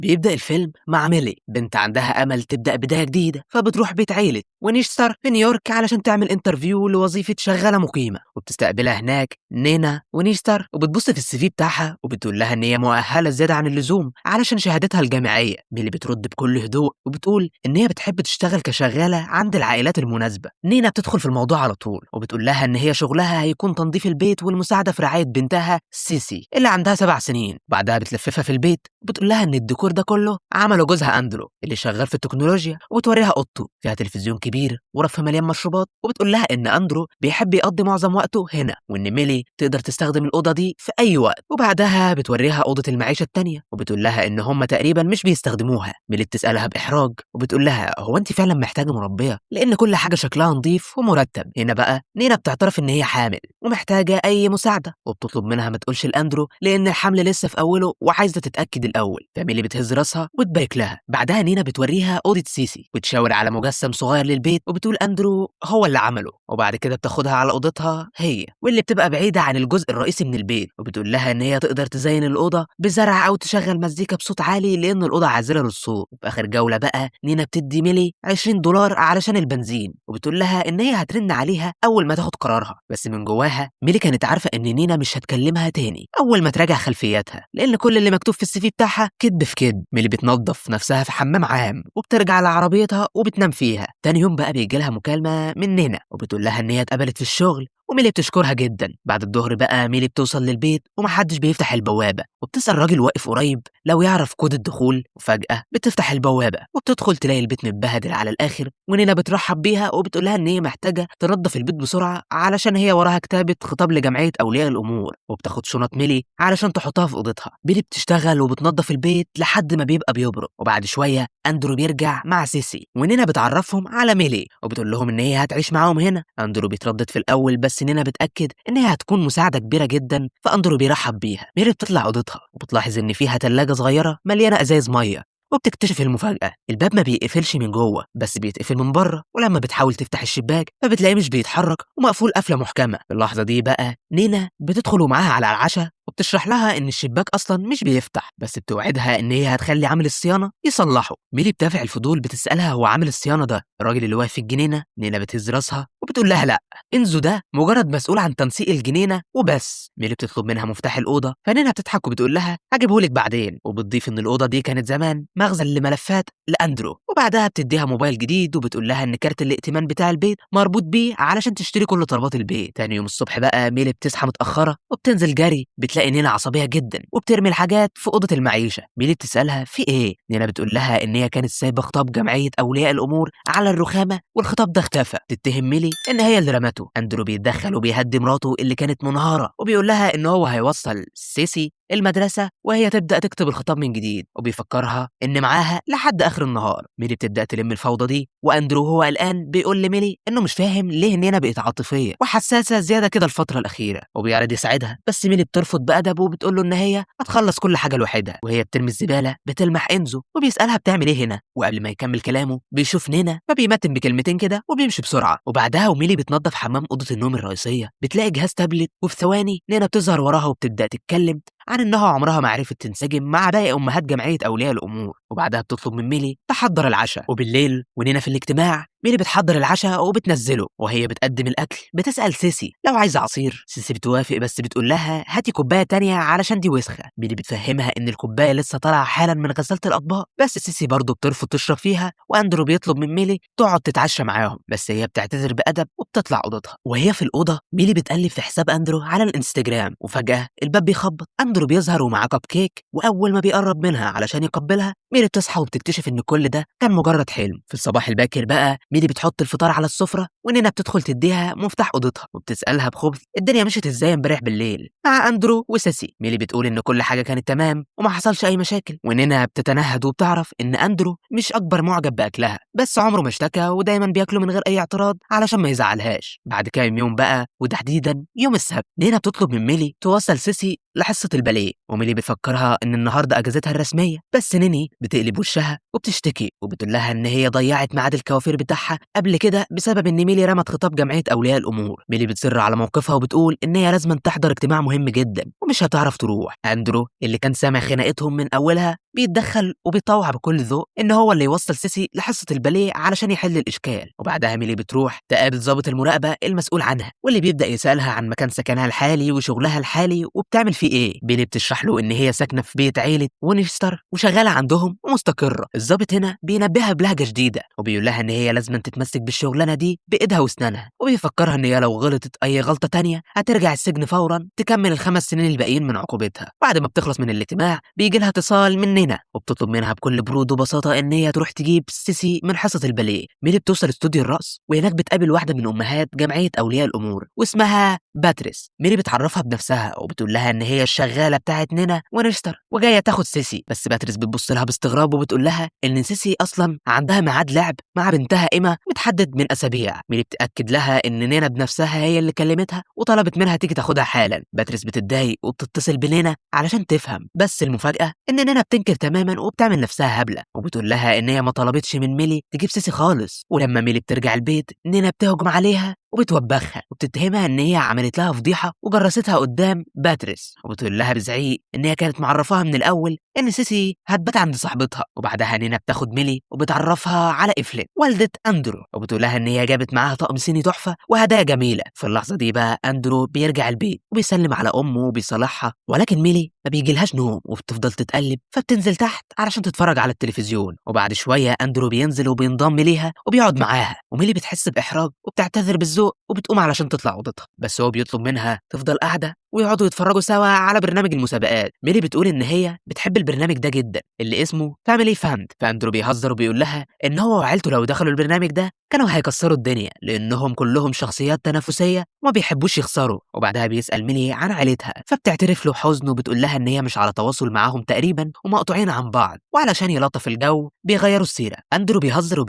بيبدأ الفيلم مع ميلي، بنت عندها أمل تبدأ بداية جديدة، فبتروح بيت عيلة ونيشستر في نيويورك علشان تعمل انترفيو لوظيفة شغالة مقيمة. وبتستقبلها هناك نينا ونيشستر، وبتبص في السي في بتاعها وبتقول لها إن هي مؤهلة زيادة عن اللزوم علشان شهادتها الجامعية. ميلي بترد بكل هدوء وبتقول إن هي بتحب تشتغل كشغالة عند العائلات المناسبة. نينا بتدخل في الموضوع على طول وبتقول لها إن هي شغلها هيكون تنظيف البيت والمساعدة في رعاية بنتها سيسي اللي عندها 7 سنين. بعدها بتلففها في البيت وبتقول لها إن الديكور ده كله عمله جوزها أندرو اللي شغال في التكنولوجيا، وبتوريها أوضته فيها تلفزيون كبير ورف مليان مشروبات، وبتقول لها إن أندرو بيحب يقضي معظم وقته هنا وإن ميلي تقدر تستخدم الأوضة دي في أي وقت. وبعدها بتوريها أوضة المعيشة التانية وبتقول لها إن هم تقريبا مش بيستخدموها. ميلي بتسألها بإحراج وبتقول لها هو أنت فعلا محتاجة مربية لأن كل حاجة شكلها نظيف ومرتب. هنا بقى نينا بتعترف إن هي حامل ومحتاجة أي مساعدة، وبتطلب منها ما تقولش لأندرو لأن الحمل لسه في أوله وعايزة تتأكد الأول. فميلي بتهز راسها وتبارك لها. بعدها نينا بتوريها أوضة سيسي وتشاور على مجسم صغير للبيت وبتقول أندرو هو اللي عمله. وبعد كده بتاخدها على أوضتها هي واللي بتبقى بعيدة عن الجزء الرئيسي من البيت، وبتقول لها إن هي تقدر تزين الأوضة بزرع أو تشغل مزيكا بصوت عالي لأن الأوضة عازلة للصوت. وفي آخر جولة بقى نينا بتدي ميلي $20 علشان البنزين، وبتقول لها إن هي هترن عليها أول ما تاخد قرارها. بس من جواها ميلي كانت عارفة إن نينا مش هتكلمها تاني أول ما تراجع خلفياتها، لأن كل اللي مكتوب في السي في بتاعها كدب في كدب. ميلي بتنظف نفسها في حمام عام وبترجع لعربيتها وبتنام فيها. تاني يوم بقى بيجي لها مكالمة من نينا وبتقول لها إن هي اتقبلت في الشغل، وميلي بتشكرها جدا. بعد الظهر بقى ميلي بتوصل للبيت ومحدش بيفتح البوابة، وبتسأل راجل واقف قريب لو يعرف كود الدخول، وفجأة بتفتح البوابة وبتدخل تلاقي البيت متبهدل على الآخر. ونينا بترحب بيها وبتقولها إن هي محتاجة تنظف البيت بسرعة علشان هي وراها كتابة خطاب لجمعية أولياء الأمور، وبتاخد شنط ميلي علشان تحطها في أوضتها. ميلي بتشتغل وبتنظف البيت لحد ما بيبقى بيبرق، وبعد شوية أندرو بيرجع مع سيسي ونينا بتعرفهم على ميلي وبتقول لهم إن هي هتعيش معاهم هنا. أندرو بيتردد في الأول بس نينا بتأكد إن هي هتكون مساعدة كبيرة جدا، فأندرو بيرحب بيها. ميلي بتطلع أوضتها وبتلاحظ إن فيها تلاجة صغيرة مليانة أزايز مية، وبتكتشف المفاجأة الباب ما بيقفلش من جوه بس بيتقفل من بره، ولما بتحاول تفتح الشباك فبتلاقيه مش بيتحرك ومقفول قفلة محكمة. في اللحظة دي بقى نينا بتدخل معاها على العشاء وبتشرح لها ان الشباك اصلا مش بيفتح، بس بتوعدها ان هي هتخلي عامل الصيانه يصلحه. ميلي بتدافع الفضول بتسالها هو عامل الصيانه ده الراجل اللي واقف في الجنينه؟ نينا بتهز راسها وبتقول لها لا، انزو ده مجرد مسؤول عن تنسيق الجنينه وبس. ميلي بتطلب منها مفتاح الاوضه فنينا بتضحك وبتقول لها هجيبهولك بعدين، وبتضيف ان الاوضه دي كانت زمان مخزن لملفات لاندرو. وبعدها بتديها موبايل جديد وبتقول لها ان كارت الائتمان بتاع البيت مربوط بيه علشان تشتري كل طلبات البيت. تاني يوم الصبح بقى ميلي بتصحى متاخره وبتنزل جري، بتلاقي نينا عصبيه جدا وبترمي الحاجات في اوضه المعيشه. ميلي بتسالها في ايه؟ نينا بتقول لها ان هي كانت سايبه خطاب جمعيه اولياء الامور على الرخامه والخطاب ده اختفى. تتهم ميلي ان هي اللي رمته. اندرو بيتدخل وبيهدي مراته اللي كانت منهاره وبيقول لها ان هو هيوصل سيسي المدرسة وهي تبدأ تكتب الخطاب من جديد، وبيفكرها إن معاها لحد آخر النهار. ميلي بتبدأ تلم الفوضى دي، وأندرو هو قلقان بيقول لميلي إنه مش فاهم ليه نينا بقت عاطفية وحساسة زيادة كده الفترة الأخيرة، وبيعرض يساعدها بس ميلي بترفض بأدب وبتقول له إن هي هتخلص كل حاجة لوحدها. وهي بترمي الزبالة بتلمح إنزو وبيسألها بتعمل إيه هنا، وقبل ما يكمل كلامه بيشوف نينا فبيمتن بكلمتين كده وبيمشي بسرعة. وبعدها وميلي بتنظف حمام أوضة النوم الرئيسية بتلاقي جهاز تابلت، وفي ثواني نينا بتظهر وراها وبتبدأ تتكلم عن إنها عمرها ما عرفت تنسجم مع باقي أمهات جمعية أولياء الأمور. وبعدها بتطلب من ميلي تحضر العشاء، وبالليل ونينا في الاجتماع ميلي بتحضر العشاء وبتنزله. وهي بتقدم الأكل بتسأل سيسي لو عايزة عصير. سيسي بتوافق بس بتقول لها هاتي كوباية تانية علشان دي وسخة. ميلي بتفهمها إن الكوباية لسه طالعة حالا من غسالة الأطباق، بس سيسي برضه بترفض تشرب فيها. وأندرو بيطلب من ميلي تقعد تتعشى معاهم بس هي بتعتذر بأدب وبتطلع أوضتها. وهي في الأوضة ميلي بتقلب في حساب أندرو على الانستجرام، وفجأة الباب بيخبط. أندرو بيظهر ومعاه كب كيك، وأول ما بيقرب منها علشان يقبلها ميلي بتصحى وبتكتشف إن كل ده كان مجرد حلم. في الصباح الباكر بقى ميلي بتحط الفطار على السفرة ونينا بتدخل تديها مفتاح أوضتها وبتسألها بخبث الدنيا مشيت إزاي امبارح بالليل مع أندرو وسيسي. ميلي بتقول إن كل حاجة كانت تمام وما حصلش أي مشاكل، ونينا بتتنهد وبتعرف إن أندرو مش أكبر معجب بأكلها بس عمره ما اشتكى ودايما بياكله من غير أي اعتراض علشان ما يزعلهاش. بعد كام يوم بقى وتحديدا يوم السبت نينا بتطلب من ميلي توصل سيسي لحصة الباليه، وميلي بتفكرها إن النهاردة أجازتها الرسمية بس نيني بتقلب وشها وبتشتكي وبتقول لها ان هي ضيعت ميعاد الكوافير بتاعها قبل كده بسبب ان ميلي رمت خطاب جمعيه اولياء الامور. ميلي بتصر على موقفها وبتقول ان هي لازم تحضر اجتماع مهم جدا ومش هتعرف تروح. اندرو اللي كان سامع خناقتهم من اولها بيتدخل وبيطوع بكل ذوق ان هو اللي يوصل سيسي لحصه الباليه علشان يحل الاشكال. وبعدها ميلي بتروح تقابل ضابط المراقبه المسؤول عنها واللي بيبدا يسالها عن مكان سكنها الحالي وشغلها الحالي وبتعمل فيه ايه. ميلي بتشرح له ان هي ساكنه في بيت عيله وينشستر وشغاله عندهم ومستقره. الضابط هنا بينبهها بلهجه شديده وبيقول لها ان هي لازم تتمسك بالشغلانه دي بايدها واسنانها، وبيفكرها ان هي لو غلطت اي غلطه تانية هترجع السجن فورا تكمل ال5 سنين الباقيين من عقوبتها. بعد ما بتخلص من الاجتماع بيجي لها اتصال من نينا وبتطلب منها بكل برود وبساطه ان هي تروح تجيب سيسي من حصه الباليه. ميلي بتوصل استوديو الرقص وهناك بتقابل واحده من امهات جمعيه اولياء الامور واسمها باتريس. ميلي بتعرفها بنفسها وبتقول لها ان هي الشغاله بتاعت نينا ونشتر وجايه تاخد سيسي. بس باتريس بتبص لها باستغراب وبتقول لها ان سيسي اصلا عندها ميعاد لعب مع بنتها ايما متحدد من اسابيع. ميلي بتاكد لها ان نينا بنفسها هي اللي كلمتها وطلبت منها تيجي تاخدها حالا. باتريس بتتضايق وبتتصل بنينا علشان تفهم، بس المفاجاه ان نينا بتنكر تماما وبتعمل نفسها هبله وبتقول لها ان هي ما طلبتش من ميلي تجيب سيسي خالص. ولما ميلي بترجع البيت نينا بتهجم عليها وبتوبخها وبتتهمها ان هي عملت لها فضيحه وجرستها قدام باتريس، وبتقول لها بزعيق ان هي كانت معرفاها من الاول ان سيسي هتبات عند صاحبتها. وبعدها نينا بتاخد ميلي وبتعرفها على إفلين والدة أندرو وبتقول لها ان هي جابت معاها طقم صيني تحفه وهدايا جميله. في اللحظه دي بقى أندرو بيرجع البيت وبيسلم على امه وبيصالحها، ولكن ميلي ما بيجيلهاش نوم وبتفضل تتقلب فبتنزل تحت علشان تتفرج على التلفزيون. وبعد شويه أندرو بينزل وبينضم ليها وبيقعد معاها وميلي بتحس باحراج وبتعتذر بالذوق وبتقوم علشان تطلع اوضتها، بس هو بيطلب منها تفضل قاعده ويقعدوا يتفرجوا سوا على برنامج المسابقات. ميلي بتقول ان هي بتحب البرنامج ده جدا اللي اسمه فاميلي فاند. فاندرو بيهزر وبيقول لها ان هو وعيلته لو دخلوا البرنامج ده كانوا هيكسروا الدنيا لانهم كلهم شخصيات تنافسيه وما بيحبوش يخسروا. وبعدها بيسال ميلي عن عيلتها فبتعترف له حزن وبتقول لها ان هي مش على تواصل معاهم تقريبا ومقطوعين عن بعض، وعلشان يلطف الجو بيغيروا السيره. اندرو بيهزر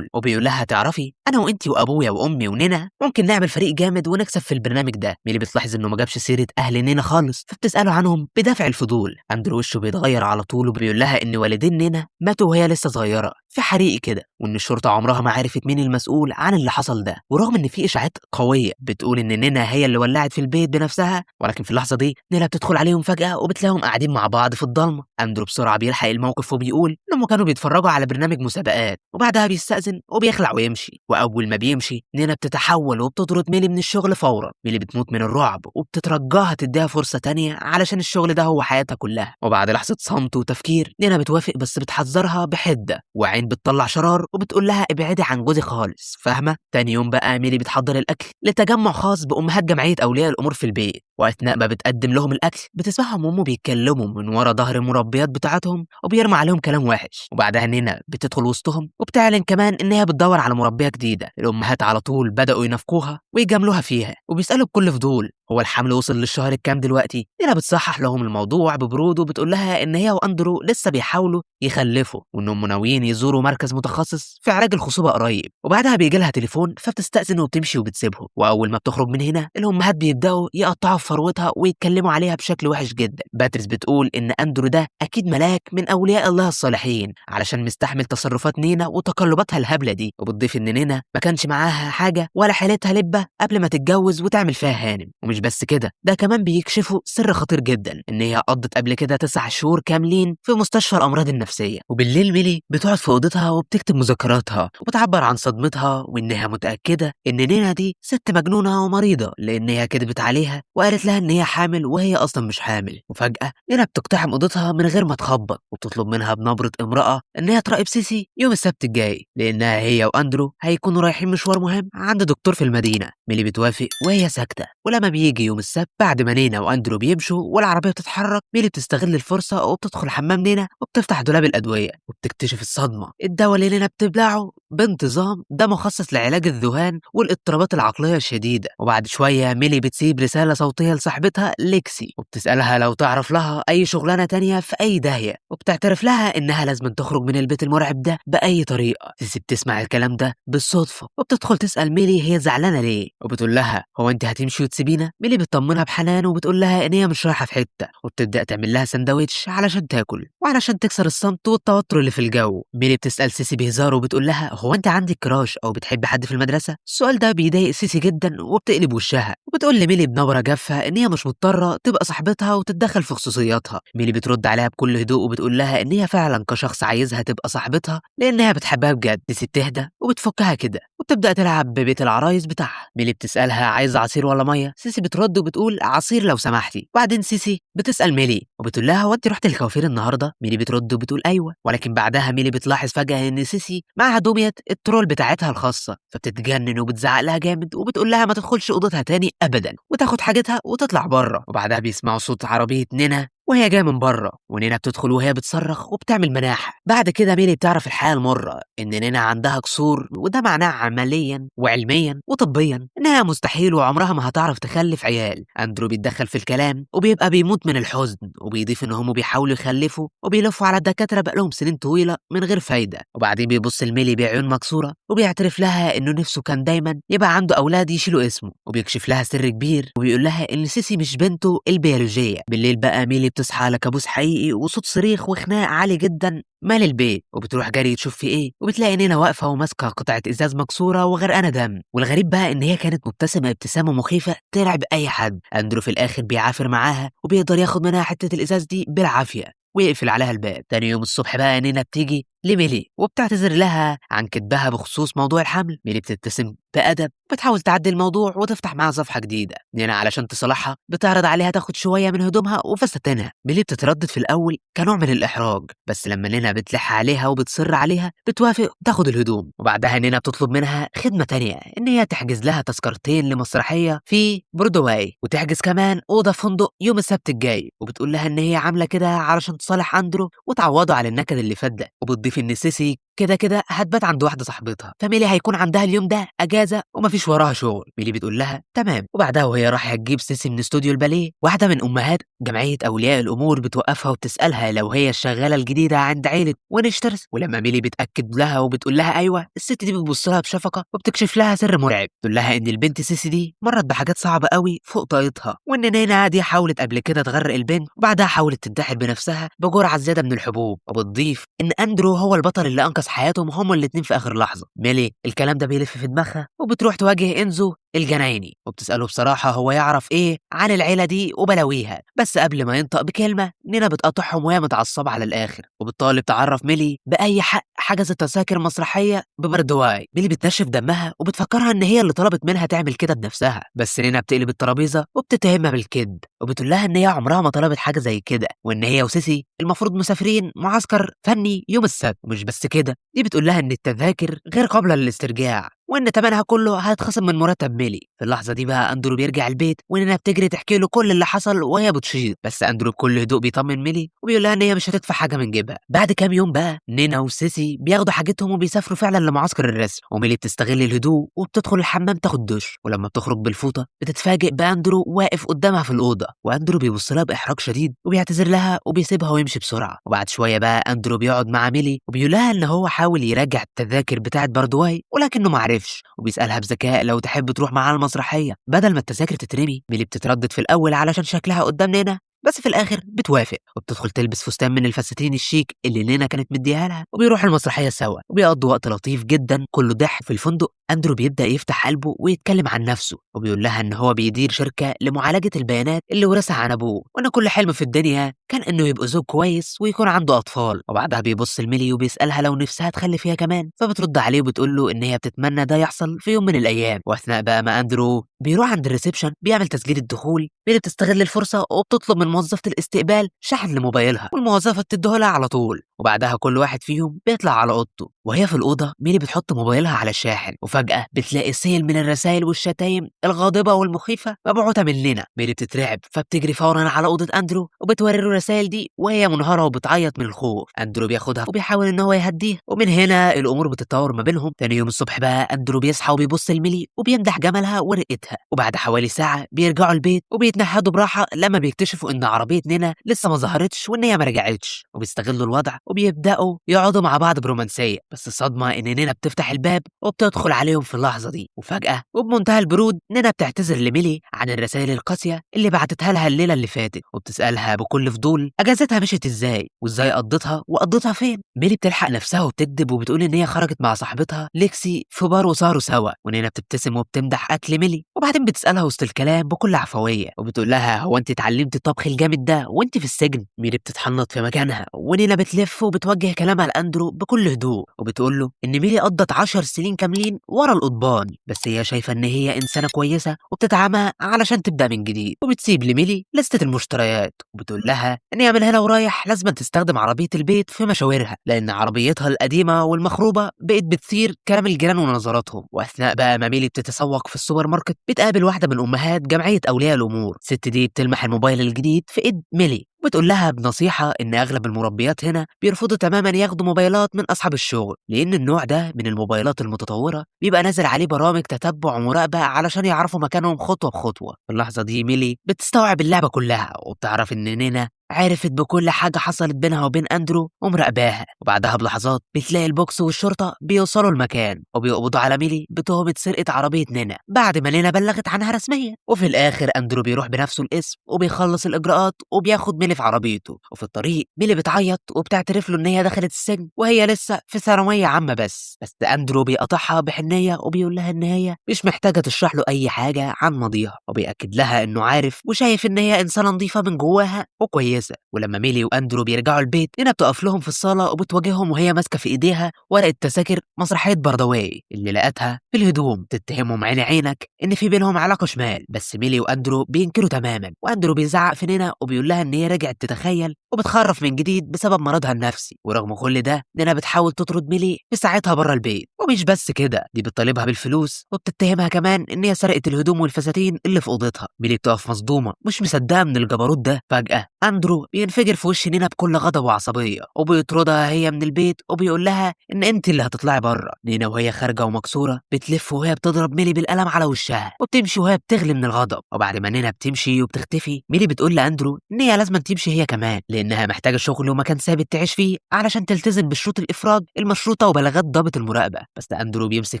وبيقول لها تعرفي انا وانتي وابويا وامي ونينا ممكن نعمل فريق جامد ونكسب في البرنامج ده. ميلي بتلاحظ انه ما جابش سيره اهل نينا خالص فبتساله عنهم بدافع الفضول. اندرو وشه بيتغير على طول وبيقول لها ان والدين نينا ماتوا وهي لسه صغيره في حريق كده وان الشرطه عمرها ما عرفت مين المسؤول عن اللي حصل ده. ورغم ان في اشاعات قويه بتقول ان نينا هي اللي ولعت في البيت بنفسها، ولكن في اللحظه دي نينا بتدخل عليهم فجاه وبتلاقيهم قاعدين مع بعض في الضلمه. اندرو بسرعه بيلحق الموقف وبيقول انهم كانوا بيتفرجوا على برنامج مسابقات، وبعدها بيستأذن وبيخلع ويمشي. واول ما بيمشي نينا بتتحول وبتطرد ميلي من الشغل فورا. ميلي بتموت من الرعب وبتترجاها تديها فرصه تانية علشان الشغل ده هو حياتها كلها. وبعد لحظه صمت وتفكير نينا بتوافق بس بتحذرها بحده، وعين بتطلع شرار وبتقول لها ابعدي عن جوزي خالص، فاهمه؟ تاني يوم بقى ميلي بتحضر الاكل لتجمع خاص بامهات جمعيه اولياء الامور في البيت، واثناء ما بتقدم لهم الاكل بتسمعهم وهم بيتكلموا من ورا ظهر المربيات بتاعتهم وبيرمى عليهم كلام وحش. وبعدها نينا بتدخل وسطهم وبتعلن كمان ان هي بتدور على مربيه جديده. الامهات على طول بداوا ينافقوها ويجاملوها فيها وبيسالوا بكل فضول هو الحمل وصل للشهر الكام دلوقتي. نينا بتصحح لهم الموضوع ببرود وبتقول لها ان هي واندرو لسه بيحاولوا يخلفوا وانهم ناويين يزوروا مركز متخصص في علاج الخصوبه قريب. وبعدها بيجي لها تليفون فبتستأذن وبتمشي وبتسيبهم. واول ما بتخرج من هنا الامهات بيبداوا يقطعوا في فروتها ويتكلموا عليها بشكل وحش جدا. باتريس بتقول ان اندرو ده اكيد ملاك من اولياء الله الصالحين علشان مستحمل تصرفات نينا وتقلباتها الهبله دي، وبتضيف ان نينا ما كانش معاها حاجه ولا حالتها لبه قبل ما تتجوز وتعمل فيها هانم. ومش بس كده، ده كمان بيكشفوا سر خطير جدا ان هي قضت قبل كده 9 شهور كاملين في مستشفى الامراض النفسيه. وبالليل ميلي بتقعد في اوضتها وبتكتب مذكراتها وبتعبر عن صدمتها وانها متاكده ان نينا دي ست مجنونه ومريضه لان هي كدبت عليها وقالت لها ان هي حامل وهي اصلا مش حامل. وفجاه نينا بتقتحم اوضتها من غير ما تخبط وبتطلب منها بنبره امراه ان هي تراقب سيسي يوم السبت الجاي لانها هي واندرو هيكونوا رايحين مشوار مهم عند دكتور في المدينه. ميلي بتوافق وهي ساكته. ولما بيجي يوم السبت بعد ما نينا واندرو بيمشوا والعربيه بتتحرك ميلي بتستغل الفرصه وبتدخل حمام نينا وبتفتح دولاب الادويه وبتكتشف الصدمه. الدواء اللي نينا بتبلعه بانتظام ده مخصص لعلاج الذهان والاضطرابات العقلية الشديدة. وبعد شوية ميلي بتسيب رسالة صوتية لصاحبتها ليكسي وبتسألها لو تعرف لها أي شغلانة تانية في أي داهية، وبتعترف لها إنها لازم تخرج من البيت المرعب ده بأي طريقة. سيسي بتسمع الكلام ده بالصدفة وبتدخل تسأل ميلي هي زعلانة ليه، وبتقول لها هو أنت هتمشي وتسيبينا؟ ميلي بتطمنها بحنان وبتقول لها إن هي مش رايحة في حتة، وبتبدأ تعمل لها سندوتش علشان تاكل وعلشان تكسر الصمت والتوتر اللي في الجو. ميلي بتسأل سيسي بهزار وبتقول لها هو أنت عندك كراش أو بتحب حد في المدرسة؟ السؤال ده بيضايق سيسي جدا وبتقلب وشها وبتقول لميلي بنبرة جافة إن هي مش مضطرة تبقى صاحبتها وتتدخل في خصوصياتها. ميلي بترد عليها بكل هدوء وبتقول لها إن هي فعلا كشخص عايزها تبقى صاحبتها لأنها بتحبها بجد. سيسي بتهدى وبتفكها كده وبتبدأ تلعب ببيت العرايس بتاعها. ميلي بتسألها عايزة عصير ولا مية؟ سيسي بترد وبتقول عصير لو سمحتي. بعدين سيسي بتسأل ميلي وبتقول لها هو انت رحت الكوافير النهارده؟ ميلي بترد وبتقول ايوه، ولكن بعدها ميلي بتلاحظ فجأة ان سيسي معاها دمية الترول بتاعتها الخاصة، فبتتجنن وبتزعق لها جامد وبتقول لها ما تدخلش اوضتها تاني ابدا وتاخد حاجتها وتطلع بره. وبعدها بيسمعوا صوت عربية نينا وهي جايه من بره، ونينا بتدخل وهي بتصرخ وبتعمل مناحه. بعد كده ميلي بتعرف الحقيقه المره ان نينا عندها كسور، وده معناه عمليا وعلميا وطبيا انها مستحيل وعمرها ما هتعرف تخلف عيال. اندرو بيتدخل في الكلام وبيبقى بيموت من الحزن، وبيضيف ان هم بيحاولوا يخلفوا وبيلفوا على الدكاتره بقالهم سنين طويله من غير فايده. وبعدين بيبص لميلي بعيون مكسوره وبيعترف لها انه نفسه كان دايما يبقى عنده اولاد يشيلوا اسمه، وبيكشف لها سر كبير وبيقول لها ان سيسي مش بنته البيولوجيه. بالليل بقى ميلي بتصحى على كابوس حقيقي وصوت صريخ وخناق عالي جدا مال البيت، وبتروح جري تشوف في ايه وبتلاقي نينا واقفه وماسكه قطعه ازاز مكسوره وغرقانه دم. والغريب بقى ان هي كانت مبتسمه ابتسامه مخيفه ترعب اي حد. اندرو في الاخر بيعافر معاها وبيقدر ياخد منها حته الازاز دي بالعافيه ويقفل عليها الباب. تاني يوم الصبح بقى نينا بتيجي لميلي وبتعتذر لها عن كدبها بخصوص موضوع الحمل. ميلي بتبتسم بأدب وبتحاول تعدي الموضوع وتفتح معاها صفحة جديدة. نينا علشان تصالحها بتعرض عليها تاخد شوية من هدومها وفساتينها. ميلي بتتردد في الأول كنوع من الإحراج، بس لما نينا بتلح عليها وبتصر عليها بتوافق تاخد الهدوم. وبعدها نينا بتطلب منها خدمة تانية إن هي تحجز لها تذكرتين لمسرحية في برودواي، وتحجز كمان أوضة فندق يوم السبت الجاي. وبتقول لها إن هي عاملة كده علشان تصالح أندرو وتعوضه على النكد اللي فات ده. وبتضيف إن سيسي كده كده هتبات عند واحدة صاحبتها، فميلي هيكون عندها اليوم ده اجازة ومفيش وراها شغل. ميلي بتقول لها تمام. وبعدها وهي رايحة تجيب سيسي من استوديو الباليه، واحدة من امهات جمعية اولياء الامور بتوقفها وبتسألها لو هي الشغالة الجديدة عند عيلة وينشترز. ولما ميلي بتأكد لها وبتقول لها ايوه، الست دي بتبص لها بشفقة وبتكشف لها سر مرعب. تقول لها ان البنت سيسي دي مرت بحاجات صعبة قوي فوق طاقتها، وان نينا دي حاولت قبل كده تغرق البنت وبعدها حاولت تنتحر بنفسها بجرعة زيادة من الحبوب. وبتضيف ان اندرو هو البطل اللي انقذ حياتهم هما الاتنين في اخر لحظة. ميلي الكلام ده بيلف في دماغها وبتروح تواجه انزو الجنايني وبتسأله بصراحة هو يعرف ايه عن العيلة دي وبلاويها، بس قبل ما ينطق بكلمة نينا بتقاطعهم وهي متعصبة على الآخر، وبتطالب تعرف ميلي بأي حق حجزت تذاكر مسرحية ببردواي. ميلي بتنشف دمها وبتفكرها ان هي اللي طلبت منها تعمل كده بنفسها، بس نينا بتقلب الترابيزة وبتتهمها بالكذب وبتقول لها ان هي عمرها ما طلبت حاجة زي كده، وان هي وسيسي المفروض مسافرين معسكر فني يوم السبت. ومش بس كده، دي بتقول لها ان التذاكر غير قابلة للاسترجاع وان تمنها كله هيتخصم من مرتب ميلي. في اللحظه دي بقى اندرو بيرجع البيت ونينا بتجري تحكي له كل اللي حصل وهي بتشيط، بس اندرو بكل هدوء بيطمن ميلي وبيقول لها ان هي مش هتدفع حاجه من جيبها. بعد كام يوم بقى نينا وسيسي بياخدوا حاجتهم وبيسافروا فعلا لمعسكر الرسم، وميلي بتستغل الهدوء وبتدخل الحمام تاخد دش، ولما بتخرج بالفوطه بتتفاجئ باندرو واقف قدامها في الاوضه، واندرو بيبص لها باحراج شديد وبيعتذر لها وبيسيبها ويمشي بسرعه. وبعد شويه بقى اندرو بيقعد مع ميلي وبيقول لها ان هو حاول يرجع التذاكر بتاعه بردواي ولكنه ما عرفش، وبيسالها بذكاء لو تحب تروح معاه المسرحيه بدل ما التذاكر تترمي. ميلي بتتردد في الاول علشان شكلها قدام نينا، بس في الاخر بتوافق وبتدخل تلبس فستان من الفساتين الشيك اللي نينا كانت مديها لها، وبيروحوا المسرحيه سوا وبيقضوا وقت لطيف جدا كله ضحك. في الفندق اندرو بيبدا يفتح قلبه ويتكلم عن نفسه وبيقول لها ان هو بيدير شركه لمعالجه البيانات اللي ورثها عن ابوه، وان كل حلمه في الدنيا كان انه يبقى زوج كويس ويكون عنده اطفال. وبعدها بيبص لميلي وبيسالها لو نفسها تخلف هي كمان، فبترد عليه وبتقول له ان هي بتتمنى ده يحصل في يوم من الايام. واثناء بقى ما اندرو بيروح عند الريسبشن بيعمل تسجيل الدخول، ميلي بتستغل الفرصه وبتطلب من موظفه الاستقبال شحن لموبايلها، والموظفه بتديهولها على طول. وبعدها كل واحد فيهم بيطلع على اوضته. وهي في الاوضه ميلي بتحط موبايلها على الشاحن، وفجاه بتلاقي سيل من الرسائل والشتايم الغاضبه والمخيفه مبعوثه من لينا. ميلي بتترعب فبتجري فورا على اوضه اندرو وبتوري له الرسائل دي وهي منهاره وبتعيط من الخوف. اندرو بياخدها وبيحاول ان هو يهديها، ومن هنا الامور بتتطور ما بينهم. تاني يوم الصبح بقى اندرو بيصحى وبيبص لميلي وبيمدح جمالها ورقتها، وبعد حوالي ساعه بيرجعوا البيت وبيتنهدوا براحه لما بيكتشفوا ان عربيه نينا لسه ما ظهرتش وان هي ما رجعتش، وبيستغلوا الوضع وبيبداوا يقعدوا مع بعض برومانسيه. بس الصدمه ان نينا بتفتح الباب وبتدخل عليهم في اللحظه دي، وفجاه وبمنتهى البرود نينا بتعتذر لميلي عن الرسائل القاسيه اللي بعتتها لها الليله اللي فاتت، وبتسالها بكل فضول اجازتها مشيت ازاي وازاي قضتها فين. ميلي بتلحق نفسها وبتكذب وبتقول ان هي خرجت مع صاحبتها ليكسي في بار وسهروا سوا، ونينا بتبتسم وبتمدح اكل ميلي، وبعدين بتسالها وسط الكلام بكل عفويه وبتقول لها هو انت اتعلمتي الطبخ الجامد ده وانت في السجن؟ ميلي بتتحنط في مكانها، ونينا بتلف وبتوجه كلامها لاندرو بكل هدوء وبتقول له ان ميلي قضت 10 سنين كاملين ورا القضبان، بس هي شايفه ان هي انسانه كويسه وبتدعمها علشان تبدا من جديد. وبتسيب لميلي لستة المشتريات وبتقول لها ان هي من هنا ورايح لازم تستخدم عربيه البيت في مشاويرها، لان عربيتها القديمه والمخروبه بقت بتثير كلام الجيران ونظراتهم. واثناء بقى ما ميلي بتتسوق في السوبر ماركت بتقابل واحده من امهات جمعيه اولياء الامور. الست دي بتلمح الموبايل الجديد في ايد ميلي وبتقول لها بنصيحة إن أغلب المربيات هنا بيرفضوا تماما ياخدوا موبايلات من أصحاب الشغل، لأن النوع ده من الموبايلات المتطورة بيبقى نازل عليه برامج تتبع ومراقبة علشان يعرفوا مكانهم خطوة بخطوة. في اللحظة دي ميلي بتستوعب اللعبة كلها وبتعرف إن نينا عرفت بكل حاجة حصلت بينها وبين أندرو ومراقباها. وبعدها بلحظات بتلاقي البوكس والشرطة بيوصلوا المكان وبيقبضوا على ميلي بتهمة سرقة عربية نينا بعد ما نينا بلغت عنها رسميا. وفي الآخر أندرو بيروح بنفسه القسم وبيخلص الإجراءات وبياخد ميلي في عربيته، وفي الطريق ميلي بتعيط وبتعترف له إن هي دخلت السجن وهي لسه في ثانوية عامة. بس أندرو بيقاطعها بحنية وبيقول لها إن هي مش محتاجة تشرح له أي حاجة عن ماضيها، وبيأكد لها إنه عارف وشايف إن هي إنسانة نظيفة من جواها وكويسة. ولما ميلي واندرو بيرجعوا البيت نينا بتقف لهم في الصاله وبتواجههم وهي ماسكه في ايديها ورقه تذاكر مسرحيه بردواي اللي لقتها في الهدوم، تتهمهم عيني عينك ان في بينهم علاقه شمال. بس ميلي واندرو بينكروا تماما، واندرو بيزعق في نينا وبيقول لها ان هي رجعت تتخيل وبتخرف من جديد بسبب مرضها النفسي. ورغم كل ده نينا بتحاول تطرد ميلي في ساعتها بره البيت، ومش بس كده دي بتطالبها بالفلوس وبتتهمها كمان ان هي سرقت الهدوم والفساتين اللي في اوضتها. ميلي بتقف مصدومه مش مصدقه من الجبروت ده. فجاه اندرو بينفجر في وش نينا بكل غضب وعصبيه وبيطردها هي من البيت وبيقول لها ان انت اللي هتطلعي بره. نينا وهي خارجه ومكسوره بتلف وهي بتضرب ميلي بالقلم على وشها وبتمشي وهي بتغلي من الغضب. وبعد ما نينا بتمشي وبتختفي ميلي بتقول لاندرو ان هي لازم تمشي هي كمان لانها محتاجه شغل ومكان ثابت تعيش فيه علشان تلتزم بشروط الافراج المشروطه وبلاغات ضابط المراقبه. بس اندرو بيمسك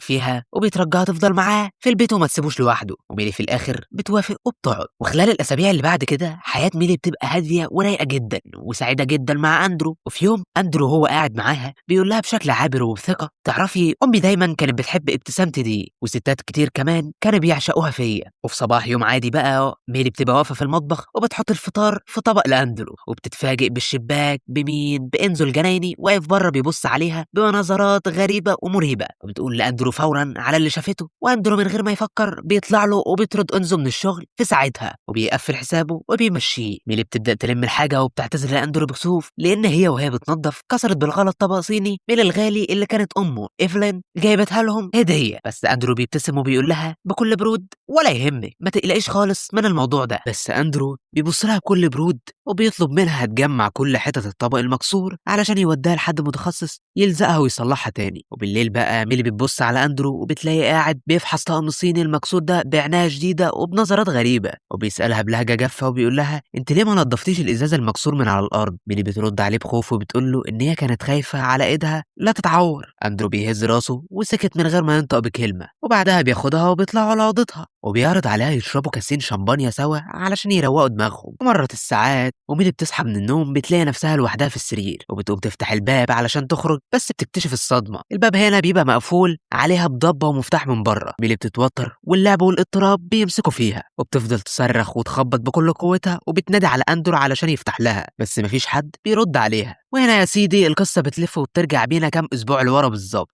فيها وبيترجاها تفضل معاه في البيت وما تسيبوش لوحده، وميلي في الاخر بتوافق وبتقعد. وخلال الاسابيع اللي بعد كده حياه ميلي بتبقى هاديه ورايقه جدا وسعيده جدا مع اندرو. وفي يوم اندرو وهو قاعد معاها بيقول لها بشكل عابر وبثقه تعرفي امي دايما كانت بتحب ابتسامتي دي وستات كتير كمان كانوا بيعشقوها فيا. وفي صباح يوم عادي بقى ميلي بتبقى واقفه في المطبخ وبتحط الفطار في طبق لاندرو وبتتفاجئ بالشباك بانزو الجنايني واقف بره بيبص عليها بنظرات غريبه ومرهبه، وبتقول لاندرو فورا على اللي شافته. واندرو من غير ما يفكر بيطلع له وبيطرد انزو من الشغل في ساعتها وبيقفل حسابه وبيمشيه. ميلي بتبدا تلم الحاجه وبتعتذر لاندرو بكسوف لان هي وهي بتنظف كسرت بالغلط طبق صيني من الغالي اللي كانت امه ايفلين جايبتها لهم هديه. بس اندرو بيبتسم وبيقول لها بكل برود ولا يهمك ما تقلقيش خالص من الموضوع ده. بس اندرو بيبص لها بكل برود وبيطلب منها تجمع كل حتت الطبق المكسور علشان يوديها لحد متخصص يلزقها ويصلحها تاني. وبالليل بقى ميلي بتبص على اندرو وبتلاقيه قاعد بيفحص طقم الصيني المكسور ده بعنايه شديده وبنظرات غريبه، وبيسالها بلهجه جافه وبيقول لها انت ليه ما نضفتيش الازاز المكسور من على الارض؟ ميلي بترد عليه بخوف وبتقول له ان هي كانت خايفه على ايدها لا تتعور. اندرو بيهز راسه وسكت من غير ما ينطق بكلمه، وبعدها بياخدها وبيطلعوا على اوضتها وبيعرض عليها يشربوا كاسين شمبانيا سوا علشان يروقوا دماغهم. ومرت الساعات وميلي بتصحى من النوم بتلاقي نفسها لوحدها في السرير وبتقوم تفتح الباب علشان تخرج، بس بتكتشف الصدمه الباب هنا بيبقى مقفول عليها بضبه ومفتاح من بره. ميلي بتتوتر واللعب والاضطراب بيمسكوا فيها وبتفضل تصرخ وتخبط بكل قوتها وبتنادي على اندرو علشان يفتح لها، بس مفيش حد بيرد عليها. وهنا يا سيدي القصة بتلف وبترجع بينا كام أسبوع لورا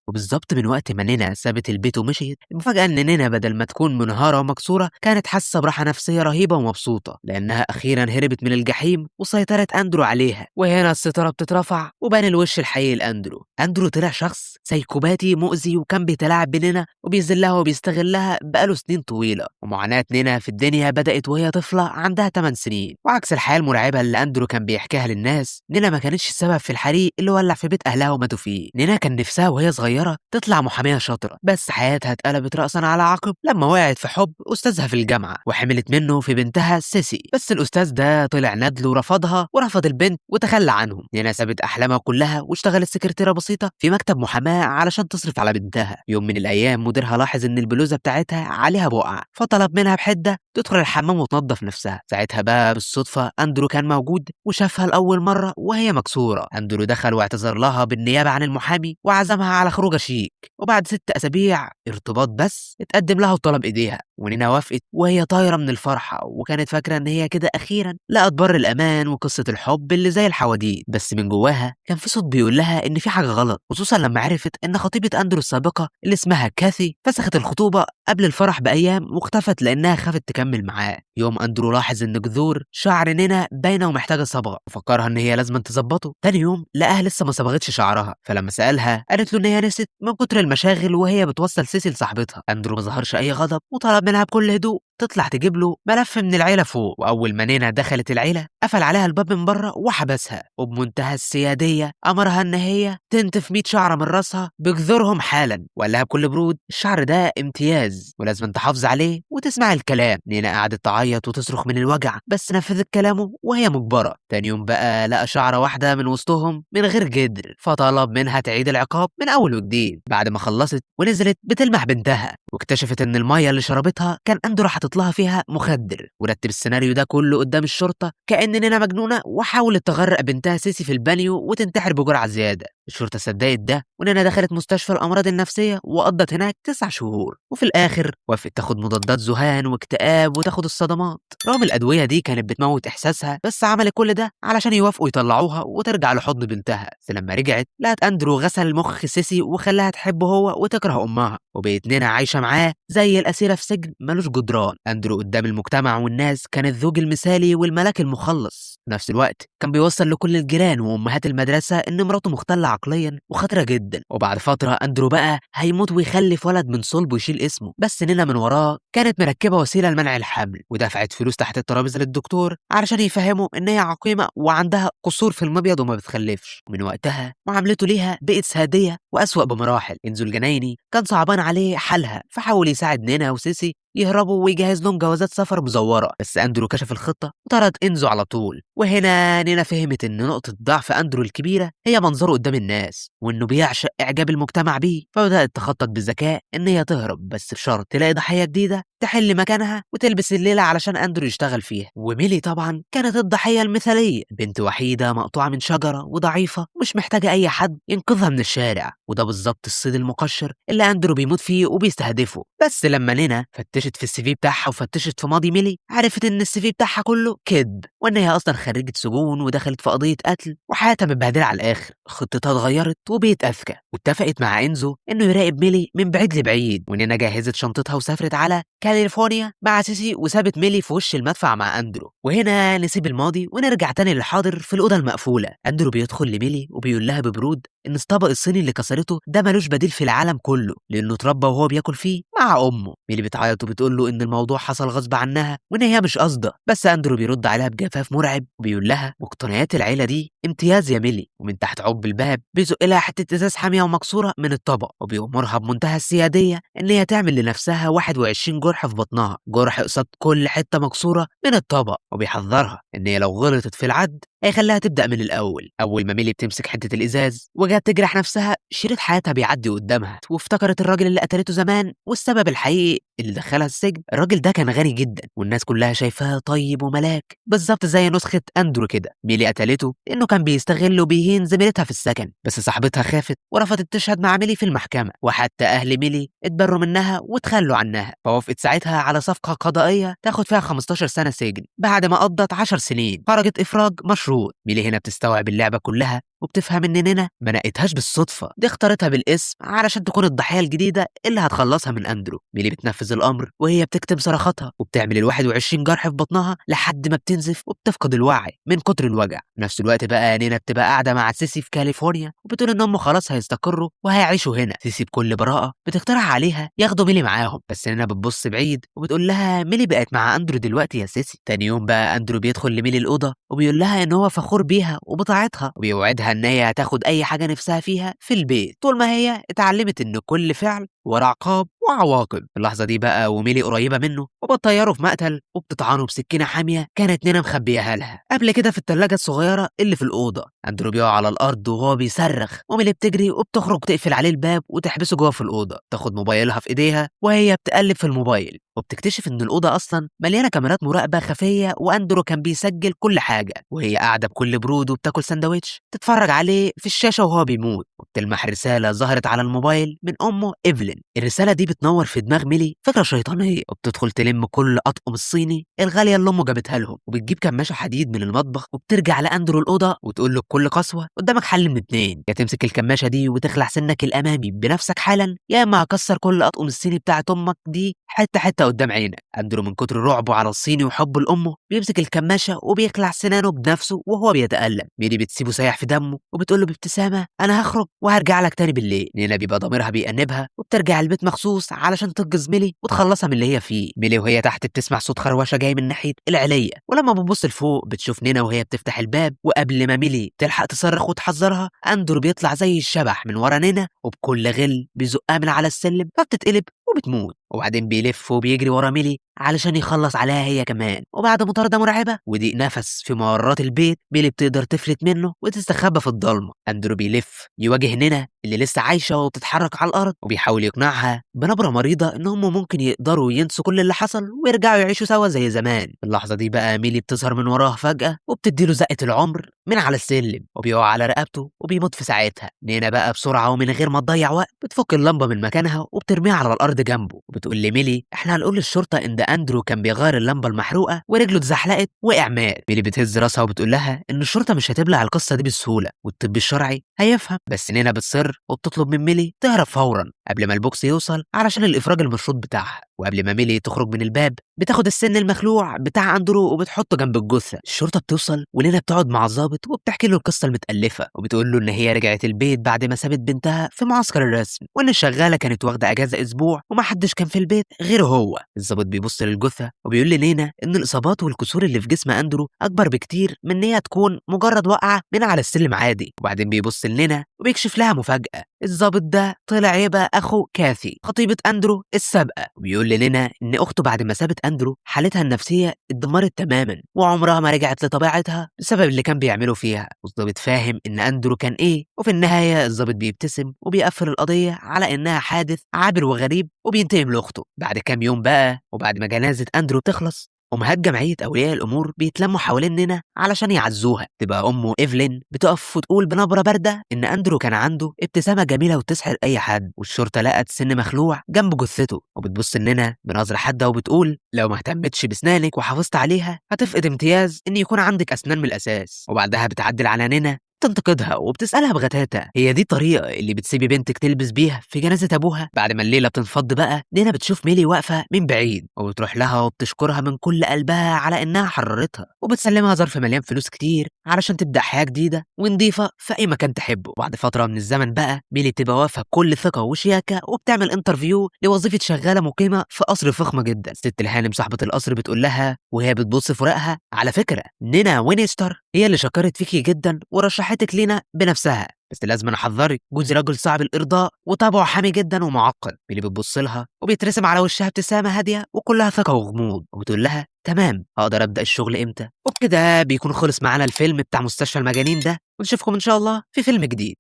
وبالظبط من وقت ما نينا سابت البيت ومشيت. المفاجأة إن نينا بدل ما تكون منهارة ومكسورة كانت حاسة براحة نفسية رهيبة ومبسوطة، لأنها أخيرا هربت من الجحيم وسيطرت أندرو عليها. وهنا الستارة بتترفع وبان الوش الحقيقي لأندرو. أندرو طلع شخص سايكوباتي مؤذي، وكان بيتلاعب بنينا وبيذلها وبيستغلها بقاله سنين طويلة. ومعاناة نينا في الدنيا بدأت وهي طفلة عندها 8 سنين. وعكس الحياة المرعبة اللي أندرو كان بيحكيها للناس، نينا ما كانتش السبب في الحريق اللي ولع في بيت أهلها وماتوا فيه. نينا كان نفسها وهي صغيرة تطلع محامية شاطرة، بس حياتها اتقلبت رأسا على عقب لما وقعت في حب أستاذها في الجامعة وحملت منه في بنتها سيسي. بس الأستاذ ده طلع ندل ورفضها ورفض البنت وتخلى عنهم. نينا سابت أحلامها كلها واشتغلت سكرتيرة بسيطة في مكتب محاماة علشان تصرف على بنتها. يوم من الأيام مديرها لاحظ إن البلوزة بتاعتها عليها بقع، فطلب منها بحدة تدخل الحمام وتنظف نفسها. ساعتها بقى بالصدفة أندرو كان موجود وشافها لأول مرة وهي مكسورة. أندرو دخل واعتذر لها بالنيابة عن المحامي وعزمها على خروجة شيك. وبعد 6 أسابيع ارتباط بس اتقدم لها وطلب إيديها، ونينا وافقت وهي طايرة من الفرحة، وكانت فاكرة إن هي كده أخيرا لقت بر الأمان وقصة الحب اللي زي الحواديت. بس من جواها كان في صوت بيقول لها إن في حاجة غلط، خصوصا لما عرفت إن خطيبة أندرو السابقة اللي اسمها كاثي فسخت الخطوبة قبل الفرح بأيام واختفت لأنها خافت تكمل معاه. يوم أندرو لاحظ إن جذور شعر نينا باينة ومحتاجة صبغة، وفكرها إن هي لازم تظبطه. تاني يوم لقاها لسه ما صبغتش شعرها، فلما سألها قالت له إن هي نسيت من كتر المشاغل وهي بتوصل سيسي لصاحبتها. أندرو ما ظهرش أي غضب وطلب منها بكل هدوء تطلع تجيب له ملف من العيلة فوق. وأول ما نينا دخلت العيلة قفل عليها الباب من بره وحبسها، وبمنتهى السيادية أمرها إن هي تنتف 100 شعرة من راسها بجذورهم حالا، وقال لها بكل برود الشعر ده امتياز ولازم تحافظ عليه وتسمع الكلام. نينا قعدت تعيط وتصرخ من الوجع بس نفذت كلامه وهي مجبرة. تاني يوم بقى لقى شعرة واحدة من وسطهم من غير جدر، فطلب منها تعيد العقاب من أول وجديد. بعد ما خلصت ونزلت بتلمح بنتها واكتشفت إن المية اللي شربتها كان أندرو حاطط لها فيها مخدر، ورتب السيناريو ده كله قدام الشرطة كأن نينا مجنونة وحاولت تغرق بنتها سيسي في البانيو وتنتحر بجرعة زيادة. الشرطة صدقت ده ونينا دخلت مستشفى الأمراض النفسية وقضت هناك 9 شهور، وفي الآخر وافقت تاخد مضادات ذهان واكتئاب وتاخد الصدمات. رغم الأدوية دي كانت بتموت إحساسها، بس عملت كل ده علشان يوافقوا يطلعوها وترجع لحضن بنتها. بس لما رجعت لقت أندرو غسل مخ سيسي وخلاها تحبه هو وتكره أمها، وبقت نينا عايشة معاه زي الأسيرة في سجن ملوش جدران. أندرو قدام المجتمع والناس كان الزوج المثالي والملاك المخلص، في نفس الوقت كان بيوصل لكل الجيران وأمهات المدرسة إن مراته مختلة عقليا وخطرة جدا. وبعد فترة أندرو بقى هيموت ويخلف ولد من صلب ويشيل اسمه، بس نينا من وراه كانت مركبة وسيلة لمنع الحمل ودفعت فلوس تحت الترابيزة للدكتور علشان يفهموا إن هي عقيمة وعندها قصور في المبيض وما بتخلفش. ومن وقتها معاملته ليها بقت سادية وأسوأ بمراحل. إنزو الجنايني كان صعبان عليه حالها فحاول يساعد نينا وسيسي يهربوا ويجهز لهم جوازات سفر مزورة، بس أندرو كشف الخطة وطرد إنزو على طول. وهنا نينا فهمت إن نقطة ضعف أندرو الكبيرة هي منظره قدام الناس وإنه بيعشق إعجاب المجتمع بيه، فبدأت تخطط بذكاء إن هي تهرب، بس بشرط تلاقي ضحية جديدة تحل مكانها وتلبس الليلة علشان أندرو يشتغل فيها. وميلي طبعا كانت الضحية المثالية، بنت وحيدة مقطوعة من شجرة وضعيفة ومش محتاجة أي حد ينقذها من الشارع، وده بالظبط الصيد المقشر اللي أندرو بيموت فيه وبيستهدفه. بس لما نينا فتشت في السي في بتاعها وفتشت في ماضي ميلي عرفت إن السي في بتاعها كله كذب، وإن هي أصلا خريجة سجون ودخلت في قضية قتل وحياتها متبهدلة على الآخر. خطتها اتغيرت وبقت أذكى واتفقت مع إنزو إنه يراقب ميلي من بعيد لبعيد. ونينا جهزت شنطتها وسافرت على كاليفورنيا مع سيسي وسابت ميلي في وش المدفع مع أندرو. وهنا نسيب الماضي ونرجع تاني للحاضر في الأوضة المقفولة. أندرو بيدخل لميلي وبيقول لها ببرود إن الطبق الصيني اللي كسرته ده ملوش بديل في العالم كله لأنه اتربى وهو بياكل فيه مع أمه. ميلي بتعيط وبتقول له إن الموضوع حصل غصب عنها وإن هي مش قصده، بس أندرو بيرد عليها بجفاف مرعب وبيقول لها مقتنيات العيلة دي امتياز يا ميلي. ومن تحت عقب الباب بيزق لها حتة إزاز حامية ومكسورة من الطبق وبيأمرها بمنتهى السيادية إن هي تعمل لنفسها 21 جرح في بطنها، جرح قصاد كل حتة مكسورة من الطبق، وبيحذرها إن هي لو غلطت في العد هيخليها تبدأ من الأول. أول ما ميلي بتمسك حتة الإزاز وجات تجرح نفسها شريط حياتها بيعدي قدامها، وافتكرت الراجل اللي قتلته زمان والسبب الحقيقي اللي دخلها السجن. الراجل ده كان غني جدا والناس كلها شايفاه طيب وملاك بالظبط زي نسخة أندرو كده. ميلي قتلته لأنه كان بيستغل وبيهين زميلتها في السكن، بس صاحبتها خافت ورفضت تشهد مع ميلي في المحكمة، وحتى أهل ميلي اتبروا منها وتخلوا عنها، فوافقت ساعتها على صفقة قضائية تاخد فيها 15 سنة سجن بعد ما قضت 10 سنين خرجت إفراج مشروط. ميلي هنا بتستوعب اللعبة كلها وبتفهم ان نينا ما نقتهاش بالصدفه، دي اختارتها بالاسم علشان تكون الضحيه الجديده اللي هتخلصها من اندرو. ميلي بتنفذ الامر وهي بتكتم صرخاتها وبتعمل ال 21 جرح في بطنها لحد ما بتنزف وبتفقد الوعي من كتر الوجع. في نفس الوقت بقى نينا بتبقى قاعده مع سيسي في كاليفورنيا وبتقول ان هم خلاص هيستقروا وهيعيشوا هنا. سيسي بكل براءه بتقترح عليها ياخدوا ميلي معاهم، بس نينا بتبص بعيد وبتقول لها ميلي بقت مع اندرو دلوقتي يا سيسي. تاني يوم بقى اندرو بيدخل لميلي الاوضه وبيقول لها ان هو فخور بيها وبطاعتها، وبيوعدها ان هي هتاخد اي حاجه نفسها فيها في البيت طول ما هي اتعلمت ان كل فعل وراه عقاب وعواقب. في اللحظه دي بقى وميلي قريبه منه وبتطيره في مقتل وبتطعنه بسكينه حاميه كانت نينا مخبيها لها قبل كده في الثلاجه الصغيره اللي في الاوضه. اندرو بيقع على الارض وهو بيصرخ، وميلي بتجري وبتخرج تقفل عليه الباب وتحبسه جوه في الاوضه. تاخد موبايلها في ايديها وهي بتقلب في الموبايل وبتكتشف ان الاوضه اصلا مليانه كاميرات مراقبه خفيه، واندرو كان بيسجل كل حاجه، وهي قاعده بكل برود وبتاكل سندوتش تتفرج عليه في الشاشه وهو بيموت. وبتلمح رساله ظهرت على الموبايل من امه ايفلين. الرساله دي بتنور في دماغ ميلي فكره شيطانيه، وبتدخل تلم كل اطقم الصيني الغاليه اللي امه جابتها لهم، وبتجيب كماشه حديد من المطبخ وبترجع لاندرو الاوضه وتقول له بكل قسوه قدامك حل من اتنين، يا تمسك الكماشه دي وتخلع سنك الامامي بنفسك حالا، يا اما هكسر كل اطقم الصيني بتاعت امك دي حته حته قدام عينك. اندرو من كتر رعبه على الصيني وحبه لامه بيمسك الكماشه وبيخلع سنانه بنفسه وهو بيتألم. ميلي بتسيبه سايح في دمه وبتقول له بابتسامه انا هخرج وهرجع لك تاني بالليل. نينا بيبقى ضميرها بيأنبها وبترجع البيت مخصوص علشان تنقذ ميلي وتخلصها من اللي هي فيه. ميلي وهي تحت بتسمع صوت خروشه جاي من ناحيه العليه، ولما بتبص لفوق بتشوف نينا وهي بتفتح الباب، وقبل ما ميلي تلحق تصرخ وتحذرها اندرو بيطلع زي الشبح من ورا نينا وبكل غل بيزقها من على السلم فبتتقلب وبتموت. وبعدين بيلف وبيجري ورا ميلي علشان يخلص عليها هي كمان، وبعد مطاردة مرعبة وضيق نفس في ممرات البيت ميلي بتقدر تفلت منه وتستخبى في الضلمة. اندرو بيلف يواجه نينا اللي لسه عايشة وبتتحرك على الأرض، وبيحاول يقنعها بنبرة مريضة إن هم ممكن يقدروا ينسوا كل اللي حصل ويرجعوا يعيشوا سوا زي زمان. في اللحظة دي بقى ميلي بتظهر من وراها فجأة وبتديله زقة العمر من على السلم وبيقع على رقبته وبيموت في ساعتها. نينا بقى بسرعة ومن غير ما تضيع وقت بتفك اللمبة من مكانها وبترميها على الأرض جنبه، وبتقول لميلي احنا هنقول للشرطة إن ده أندرو كان بيغير اللمبة المحروقة ورجله اتزحلقت وقع مات. ميلي بتهز راسها وبتقول لها إن الشرطة مش هتبلع القصة دي بسهولة والطب الشرعي هيفهم، بس نينا بتصر وبتطلب من ميلي تهرب فورا قبل ما البوكس يوصل علشان الإفراج المشروط بتاعها. وقبل ما ميلي تخرج من الباب بتاخد السن المخلوع بتاع أندرو وبتحطه جنب الجثة. الشرطة بتوصل ونينا بتقعد مع الضابط وبتحكي له القصة المتألفة، وبتقول له إن هي رجعت البيت بعد ما سابت بنتها في معسكر الرسم، وإن الشغالة كانت واخدة أجازة أسبوع ومحدش كان في البيت غيره هو. الضابط بيبص للجثة وبيقول لنينا إن الإصابات والكسور اللي في جسم أندرو أكبر بكتير من إن هي تكون مجرد وقعة من على السلم عادي. وبعدين بيبص لنينا وبيكشف لها مفاجأة، الضابط ده طلع يبقى أخو كاثي خطيبة أندرو السابقة، وبيقول لنينا إن أخته بعد ما سابت أندرو حالتها النفسية اتدمرت تماما وعمرها ما رجعت لطبيعتها بسبب اللي كان بيعمله فيها. والضابط فاهم إن أندرو كان إيه، وفي النهاية الضابط بيبتسم وبيقفل القضية على إنها حادث عابر وغريب وبينتقم لأخته. بعد كام يوم بقى وبعد ما جنازة أندرو تخلص أمهات جمعية أولياء الأمور بيتلموا حوالين نينا علشان يعزوها. تبقى أمه إيفلين بتقف وتقول بنبرة باردة إن أندرو كان عنده ابتسامة جميلة وتسحر أي حد، والشرطة لقت سن مخلوع جنب جثته، وبتبص لنينا بنظرة حادة وبتقول لو ما اهتمتش بسنانك وحافظت عليها هتفقد امتياز إن يكون عندك أسنان من الأساس. وبعدها بتعدل على نينا تنتقدها وبتسألها بغتاتة هي دي الطريقة اللي بتسيبي بنتك تلبس بيها في جنازة أبوها؟ بعد ما الليلة بتنفض بقى نينا بتشوف ميلي واقفة من بعيد وبتروح لها وبتشكرها من كل قلبها على إنها حررتها، وبتسلمها ظرف مليان فلوس كتير علشان تبدأ حياة جديدة ونضيفة في أي مكان تحبه. بعد فترة من الزمن بقى ميلي بتبقى واقفة بكل ثقة وشياكة وبتعمل انترفيو لوظيفة شغالة مقيمة في قصر فخمة جدا. ست الهانم صاحبة القصر بتقول لها وهي بتبص في ورقها على فكرة نينا وينستر هي اللي شكرت فيكي جدا ورشحتك لينا بنفسها، بس لازم أنا احذرك جوزي راجل صعب الارضاء وطبعه حامي جدا ومعقد. ميلي بتبص لها وبيترسم على وشها ابتسامه هاديه وكلها ثقه وغموض، وبتقول لها تمام هقدر ابدا الشغل امتى. وبكده بيكون خلص معانا الفيلم بتاع مستشفى المجانين ده، ونشوفكم ان شاء الله في فيلم جديد.